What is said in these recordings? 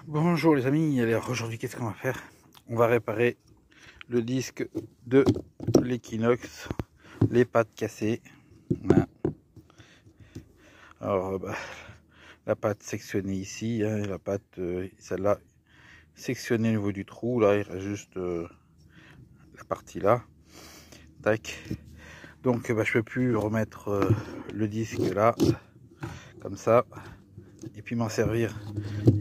Bonjour les amis, alors aujourd'hui qu'est-ce qu'on va faire? On va réparer le disque de l'Equinox, les pattes cassées. Voilà. Alors la patte sectionnée ici, hein, la patte celle-là sectionnée au niveau du trou, là il reste juste la partie là. Tac. Donc je peux plus remettre le disque là, comme ça, et puis m'en servir.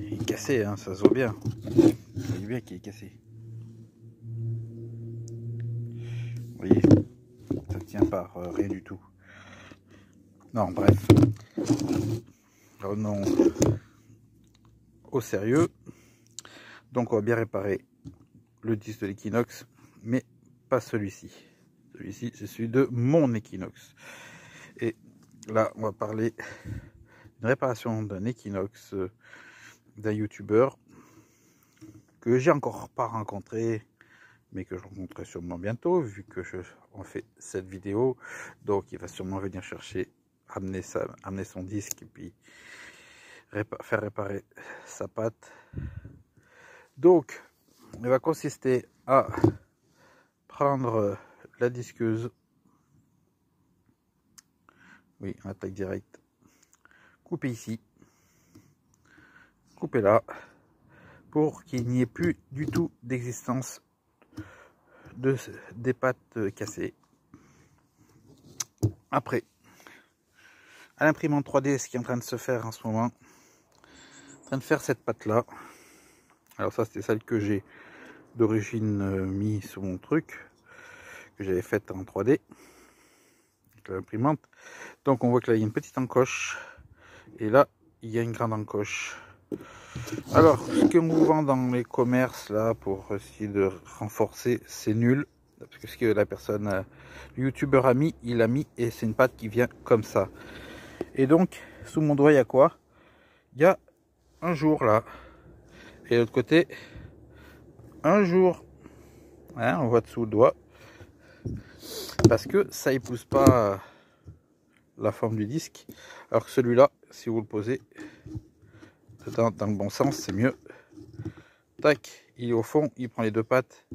Il est cassé, hein, ça se voit bien. Vous voyez bien qu'il est cassé. Vous voyez, ça ne tient pas, rien du tout. Non, bref. Revenons au sérieux. Donc on va bien réparer le disque de l'Equinox, mais pas celui-ci. Celui-ci, c'est celui de mon Equinox. Et là, on va parler d'une réparation d'un Equinox d'un youtubeur que j'ai encore pas rencontré, mais que je rencontrerai sûrement bientôt, vu que je en fais cette vidéo. Donc il va sûrement venir chercher, amener son disque et puis faire réparer sa patte. Donc il va consister à prendre la disqueuse, oui, en attaque directe, couper ici, couper là, pour qu'il n'y ait plus du tout d'existence des pattes cassées. Après, à l'imprimante 3D, ce qui est en train de se faire en ce moment, en train de faire cette patte là. Alors ça, c'était celle que j'ai d'origine mis sur mon truc, que j'avais faite en 3D avec l'imprimante. Donc on voit que là il y a une petite encoche et là il y a une grande encoche. Alors ce que nous vend dans les commerces là pour essayer de renforcer, c'est nul, parce que ce que la personne, le youtubeur a mis, il a mis, et c'est une patte qui vient comme ça. Et donc sous mon doigt il y a quoi? Il y a un jour là, et de l'autre côté un jour, hein, on voit dessous le doigt, parce que ça épouse pas la forme du disque, alors que celui-là, si vous le posez dans le bon sens, c'est mieux. Tac, il est au fond, il prend les deux pattes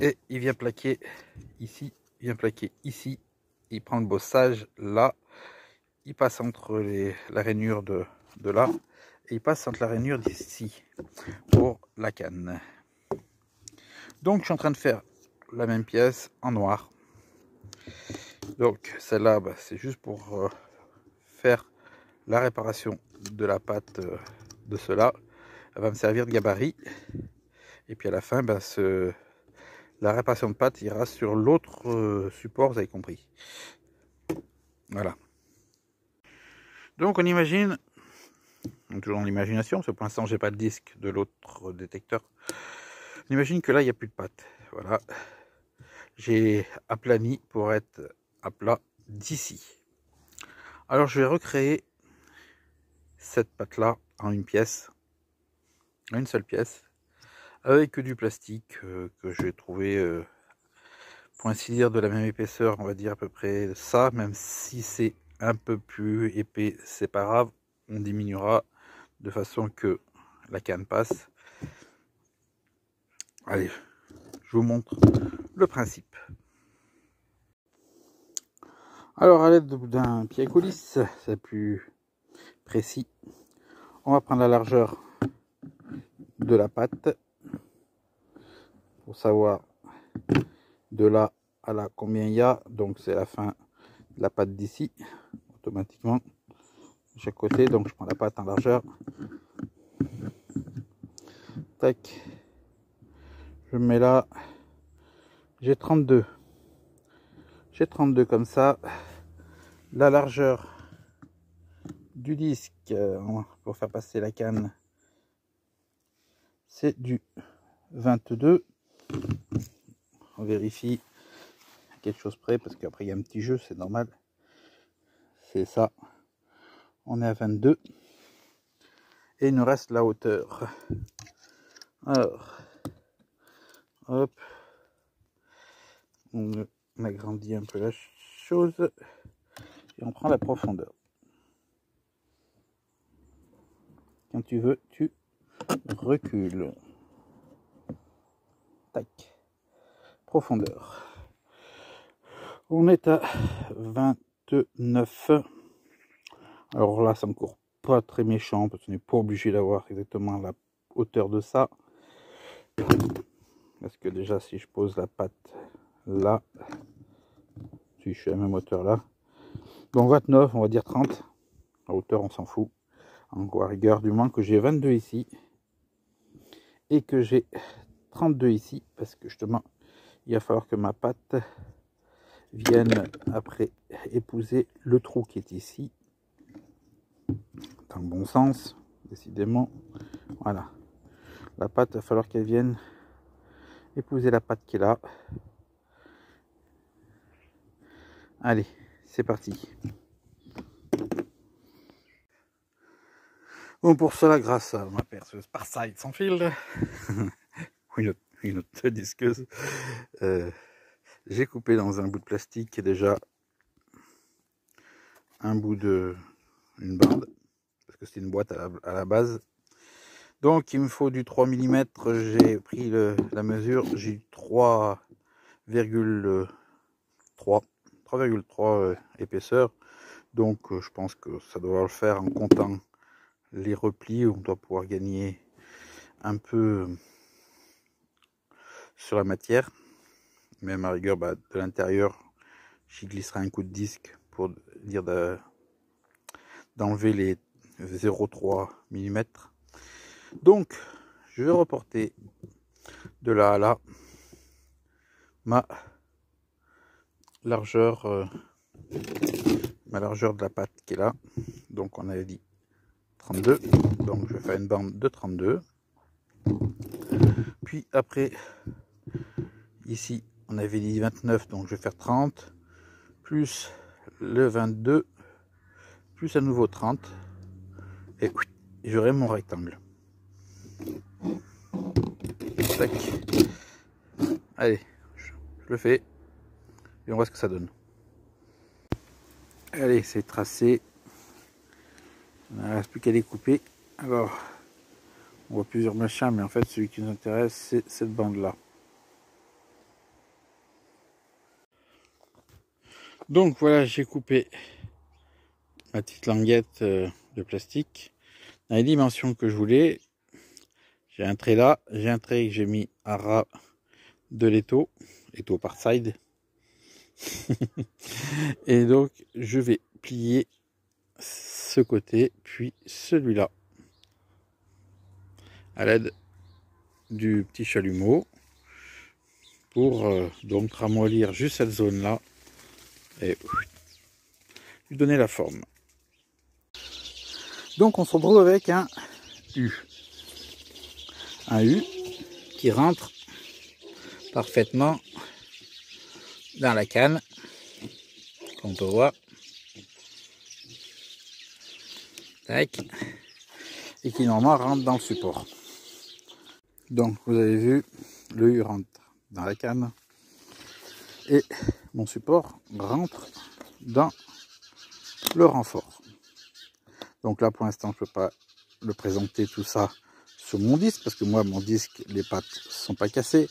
et il vient plaquer ici, il vient plaquer ici, il prend le bossage là, il passe entre la rainure de là et il passe entre la rainure d'ici pour la canne. Donc je suis en train de faire la même pièce en noir. Donc celle-là, c'est juste pour faire la réparation de la patte de cela. Elle va me servir de gabarit, et puis à la fin la réparation de patte ira sur l'autre support, vous avez compris. Voilà, donc on imagine, toujours dans l'imagination, parce que pour l'instant j'ai pas de disque de l'autre détecteur, on imagine que là il n'y a plus de patte. Voilà, j'ai aplani pour être à plat d'ici. Alors je vais recréer cette patte là en une pièce, en une seule pièce, avec du plastique que j'ai trouvé pour ainsi dire de la même épaisseur, on va dire à peu près ça, même si c'est un peu plus épais, c'est pas grave, on diminuera de façon que la canne passe. Allez, je vous montre le principe. Alors à l'aide d'un pied à coulisse, c'est plus précis, on va prendre la largeur de la patte pour savoir de là à là combien il y a. Donc c'est la fin de la patte d'ici, automatiquement de chaque côté. Donc je prends la patte en largeur, tac, je mets là, j'ai 32 comme ça. La largeur du disque pour faire passer la canne, c'est du 22. On vérifie quelque chose près, parce qu'après il y a un petit jeu, c'est normal. C'est ça, on est à 22 et il nous reste la hauteur. Alors hop, on agrandit un peu la chose et on prend la profondeur. Quand tu veux, tu recul, tac, profondeur. On est à 29. Alors là, ça me court pas très méchant parce qu'on n'est pas obligé d'avoir exactement la hauteur de ça. Parce que déjà, si je pose la patte là, si je suis à la même hauteur là, donc 29, on va dire 30. La hauteur, on s'en fout. En rigueur, du moins que j'ai 22 ici et que j'ai 32 ici, parce que justement, il va falloir que ma patte vienne après épouser le trou qui est ici. Dans le bon sens, décidément. Voilà. La patte, il va falloir qu'elle vienne épouser la patte qui est là. Allez, c'est parti. Bon, pour cela, grâce à ma perceuse Parside sans fil, une autre disqueuse, j'ai coupé dans un bout de plastique déjà un bout de une bande, parce que c'est une boîte à la base. Donc il me faut du 3 mm, j'ai pris la mesure, j'ai eu 3,3 épaisseur. Donc je pense que ça doit le faire en comptant les replis, où on doit pouvoir gagner un peu sur la matière. Même à rigueur, de l'intérieur, j'y glisserai un coup de disque pour dire d'enlever les 0,3 mm. Donc je vais reporter de là à là ma largeur de la patte qui est là. Donc on avait dit 32, donc je vais faire une bande de 32. Puis après, ici on avait dit 29, donc je vais faire 30 plus le 22 plus à nouveau 30 et j'aurai mon rectangle. Tac. Allez, je le fais et on voit ce que ça donne. Allez, c'est tracé. Il ne reste plus qu'à les couper. Alors, on voit plusieurs machins, mais en fait, celui qui nous intéresse, c'est cette bande-là. Donc voilà, j'ai coupé ma petite languette de plastique dans les dimensions que je voulais. J'ai un trait là, j'ai un trait que j'ai mis à ras de l'étau Parside. Et donc, je vais plier ce côté, puis celui-là, à l'aide du petit chalumeau, pour donc ramollir juste cette zone-là et lui donner la forme. Donc on se retrouve avec un U. Un U qui rentre parfaitement dans la canne, comme on peut voir. Tac. Et qui normalement rentre dans le support. Donc vous avez vu, le U rentre dans la canne et mon support rentre dans le renfort. Donc là pour l'instant je ne peux pas le présenter tout ça sur mon disque, parce que moi mon disque, les pattes sont pas cassées.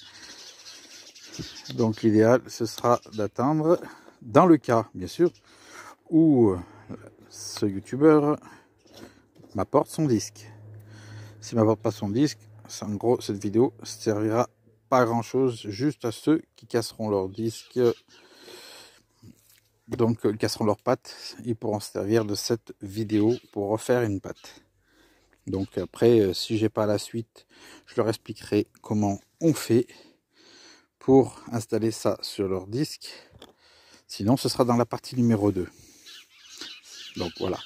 Donc l'idéal ce sera d'attendre, dans le cas bien sûr où ce youtubeur m'apporte son disque. S'il m'apporte pas son disque, en gros cette vidéo servira pas à grand chose, juste à ceux qui casseront leur disque, donc casseront leurs pattes. Ils pourront se servir de cette vidéo pour refaire une patte. Donc après, si j'ai pas la suite, je leur expliquerai comment on fait pour installer ça sur leur disque. Sinon ce sera dans la partie numéro 2. Donc voilà,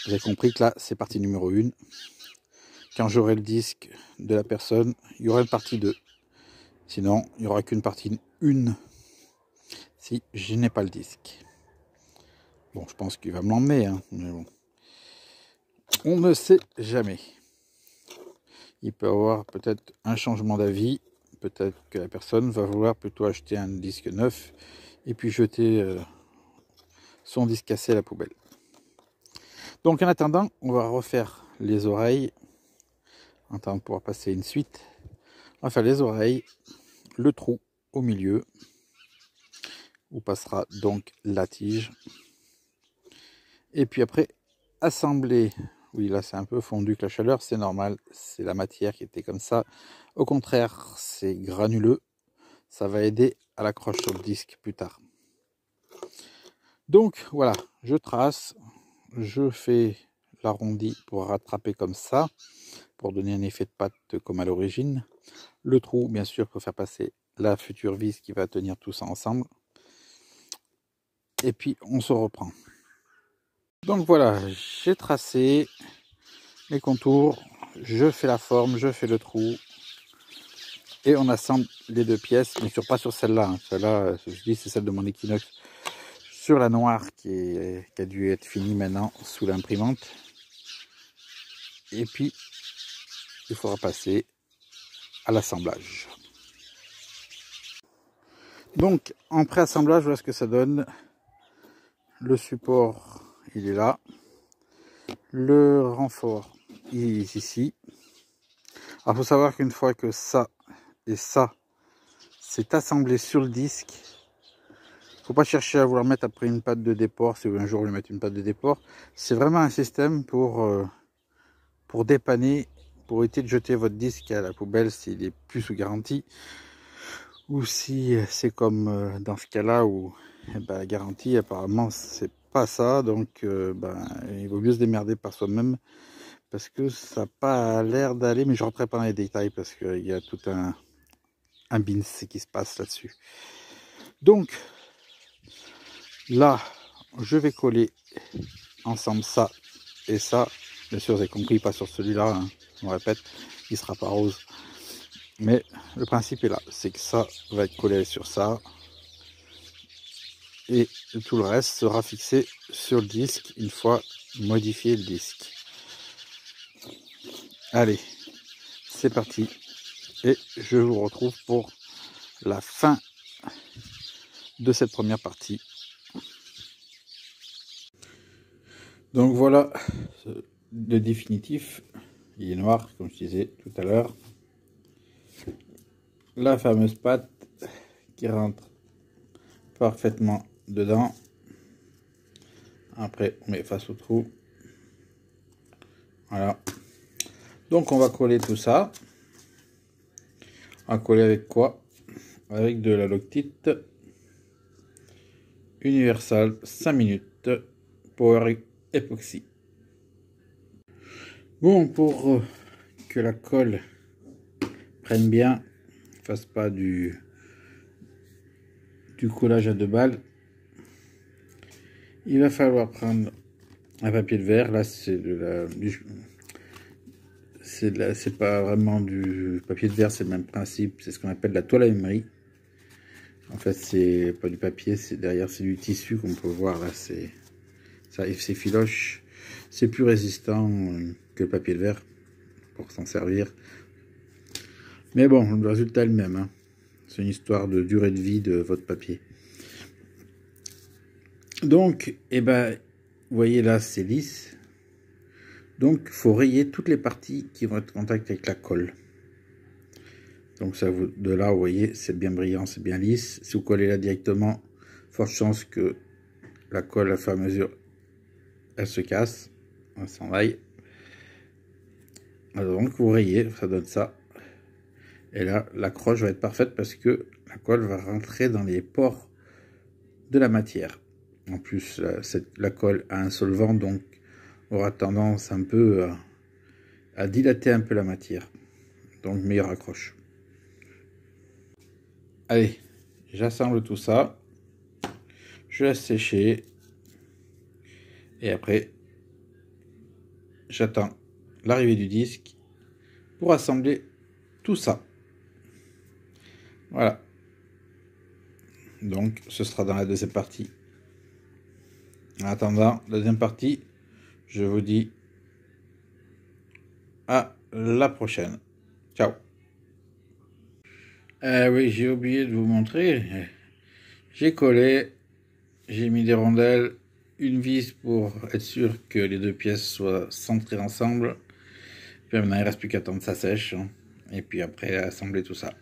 vous avez compris que là c'est partie numéro 1. Quand j'aurai le disque de la personne, il y aura une partie 2. Sinon, il n'y aura qu'une partie 1 si je n'ai pas le disque. Bon, je pense qu'il va me l'emmener, hein, mais bon. On ne sait jamais. Il peut y avoir peut-être un changement d'avis. Peut-être que la personne va vouloir plutôt acheter un disque neuf et puis jeter son disque cassé à la poubelle. Donc en attendant, on va refaire les oreilles en temps de pouvoir passer une suite. On va faire les oreilles, le trou au milieu, où passera donc la tige. Et puis après, assembler. Oui, là c'est un peu fondu que la chaleur, c'est normal, c'est la matière qui était comme ça. Au contraire, c'est granuleux, ça va aider à l'accroche sur le disque plus tard. Donc voilà, je trace, je fais l'arrondi pour rattraper comme ça, pour donner un effet de pâte comme à l'origine. Le trou, bien sûr, pour faire passer la future vis qui va tenir tout ça ensemble. Et puis on se reprend. Donc voilà, j'ai tracé les contours, je fais la forme, je fais le trou et on assemble les deux pièces, bien sûr pas sur celle-là, hein. Celle-là, je dis c'est celle de mon Equinox, sur la noire qui a dû être finie maintenant sous l'imprimante. Et puis il faudra passer à l'assemblage. Donc en pré-assemblage, voilà ce que ça donne. Le support, il est là. Le renfort, il est ici. Alors, il faut savoir qu'une fois que ça et ça, c'est assemblé sur le disque, faut pas chercher à vouloir mettre après une patte de déport, si un jour vous voulez mettre une patte de déport. C'est vraiment un système pour dépanner, pour éviter de jeter votre disque à la poubelle s'il est plus sous garantie. Ou si c'est comme dans ce cas-là où la garantie apparemment c'est pas ça, donc il vaut mieux se démerder par soi-même parce que ça n'a pas l'air d'aller, mais je ne rentrerai pas dans les détails parce qu'il y a tout un bins qui se passe là-dessus. Donc là, je vais coller ensemble ça et ça. Bien sûr, vous avez compris, pas sur celui-là, hein, je me répète, il ne sera pas rose. Mais le principe est là, c'est que ça va être collé sur ça. Et tout le reste sera fixé sur le disque une fois modifié le disque. Allez, c'est parti. Et je vous retrouve pour la fin de cette première partie. Donc voilà le définitif. Il est noir, comme je disais tout à l'heure. La fameuse pâte qui rentre parfaitement dedans. Après, on met face au trou. Voilà. Donc on va coller tout ça. On va coller avec quoi? Avec de la Loctite Universal 5 minutes Power Epoxy. Bon, pour que la colle prenne bien, ne fasse pas du collage à 2 balles, il va falloir prendre un papier de verre. Là, c'est c'est pas vraiment du papier de verre, c'est le même principe, c'est ce qu'on appelle la toile à emery. En fait, c'est pas du papier, c'est derrière, c'est du tissu qu'on peut voir là, c'est filoche, c'est plus résistant que le papier de verre pour s'en servir. Mais bon, le résultat est le même, hein. C'est une histoire de durée de vie de votre papier. Donc, vous voyez là, c'est lisse. Donc, il faut rayer toutes les parties qui vont être en contact avec la colle. Donc, ça, de là, vous voyez, c'est bien brillant, c'est bien lisse. Si vous collez là directement, forte chance que la colle, à fur et à mesure, elle se casse, elle s'en aille. Alors, donc, vous rayez, ça donne ça. Et là, l'accroche va être parfaite parce que la colle va rentrer dans les pores de la matière. En plus, la colle a un solvant, donc aura tendance un peu à dilater un peu la matière. Donc, meilleure accroche. Allez, j'assemble tout ça. Je laisse sécher. Et après, j'attends l'arrivée du disque pour assembler tout ça. Voilà. Donc, ce sera dans la deuxième partie. En attendant la deuxième partie, je vous dis à la prochaine. Ciao. Oui, j'ai oublié de vous montrer. J'ai collé, j'ai mis des rondelles, une vis pour être sûr que les deux pièces soient centrées ensemble. Puis maintenant, il ne reste plus qu'à attendre que ça sèche. Hein. Et puis après, assembler tout ça.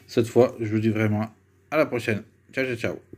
Cette fois, je vous dis vraiment à la prochaine. Ciao, ciao, ciao.